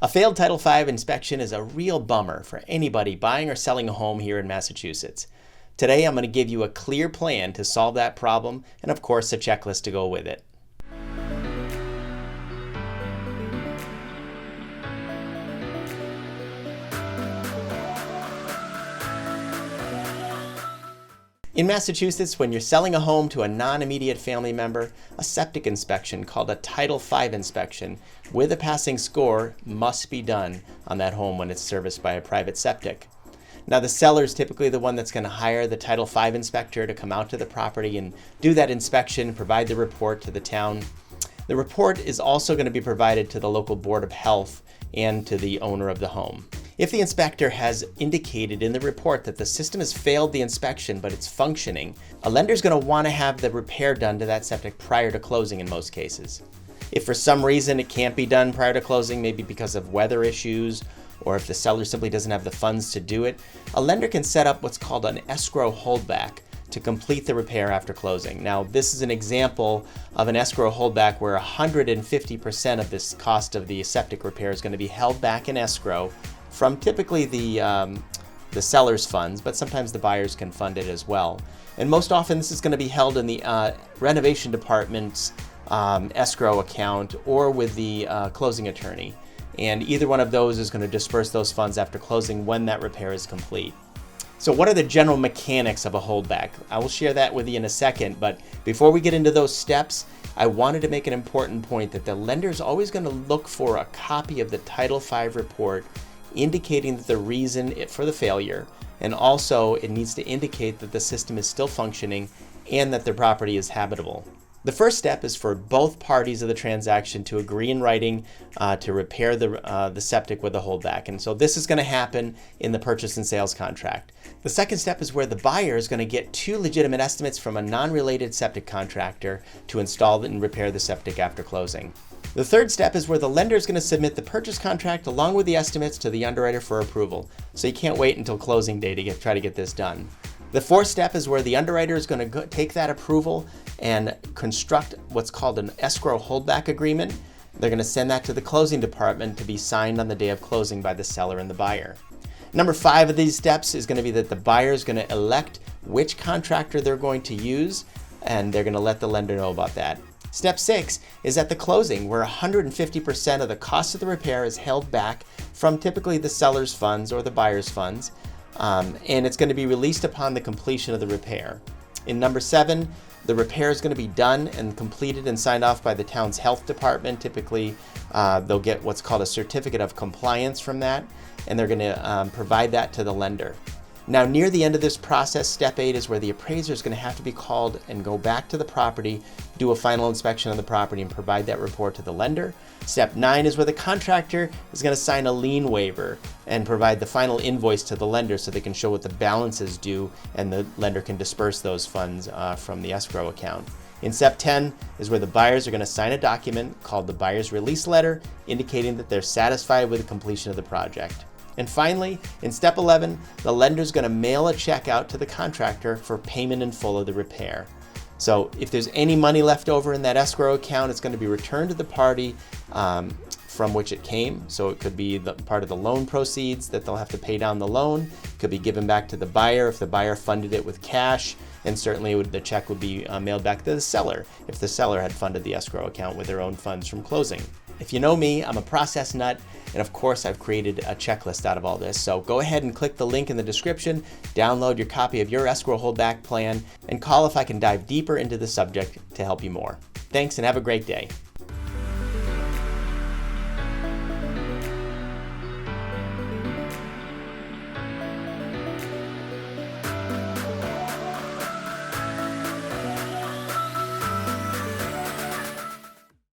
A failed Title V inspection is a real bummer for anybody buying or selling a home here in Massachusetts. Today I'm going to give you a clear plan to solve that problem and of course a checklist to go with it. In Massachusetts, when you're selling a home to a non-immediate family member, a septic inspection called a Title V inspection with a passing score must be done on that home when it's serviced by a private septic. Now the seller is typically the one that's going to hire the Title V inspector to come out to the property and do that inspection, provide the report to the town. The report is also going to be provided to the local Board of Health and to the owner of the home. If the inspector has indicated in the report that the system has failed the inspection but it's functioning, a lender is going to want to have the repair done to that septic prior to closing in most cases. If for some reason it can't be done prior to closing, maybe because of weather issues, or if the seller simply doesn't have the funds to do it, a lender can set up what's called an Escrow Holdback to complete the repair after closing. Now, this is an example of an Escrow Holdback where 150% of this cost of the septic repair is going to be held back in escrow from typically the seller's funds, but sometimes the buyers can fund it as well. And most often this is going to be held in the renovation department's escrow account or with the closing attorney. And either one of those is going to disperse those funds after closing when that repair is complete. So what are the general mechanics of a holdback? I will share that with you in a second, but before we get into those steps, I wanted to make an important point that the lender is always going to look for a copy of the Title V report indicating the reason for the failure, and also it needs to indicate that the system is still functioning and that the property is habitable. The first step is for both parties of the transaction to agree in writing to repair the septic with a holdback, and so this is going to happen in the purchase and sales contract. The second step is where the buyer is going to get two legitimate estimates from a non-related septic contractor to install and repair the septic after closing. The third step is where the lender is going to submit the purchase contract along with the estimates to the underwriter for approval. So you can't wait until closing day to try to get this done. The fourth step is where the underwriter is going to take that approval and construct what's called an escrow holdback agreement. They're going to send that to the closing department to be signed on the day of closing by the seller and the buyer. Number 5 of these steps is going to be that the buyer is going to elect which contractor they're going to use, and they're going to let the lender know about that. Step 6 is at the closing, where 150% of the cost of the repair is held back from typically the seller's funds or the buyer's funds, and it's going to be released upon the completion of the repair. In number 7, the repair is going to be done and completed and signed off by the town's health department. Typically, they'll get what's called a certificate of compliance from that, and they're going to provide that to the lender. Now, near the end of this process, step 8 is where the appraiser is going to have to be called and go back to the property, do a final inspection of the property, and provide that report to the lender. Step 9 is where the contractor is going to sign a lien waiver and provide the final invoice to the lender so they can show what the balance is due, and the lender can disperse those funds from the escrow account. In step 10 is where the buyers are going to sign a document called the buyer's release letter, indicating that they're satisfied with the completion of the project. And finally, in step 11, the lender is going to mail a check out to the contractor for payment in full of the repair. So if there's any money left over in that escrow account, it's going to be returned to the party from which it came. So it could be the part of the loan proceeds that they'll have to pay down the loan. It could be given back to the buyer if the buyer funded it with cash. And certainly the check would be mailed back to the seller if the seller had funded the escrow account with their own funds from closing. If you know me, I'm a process nut, and of course I've created a checklist out of all this. So go ahead and click the link in the description, download your copy of your escrow holdback plan, and call if I can dive deeper into the subject to help you more. Thanks and have a great day.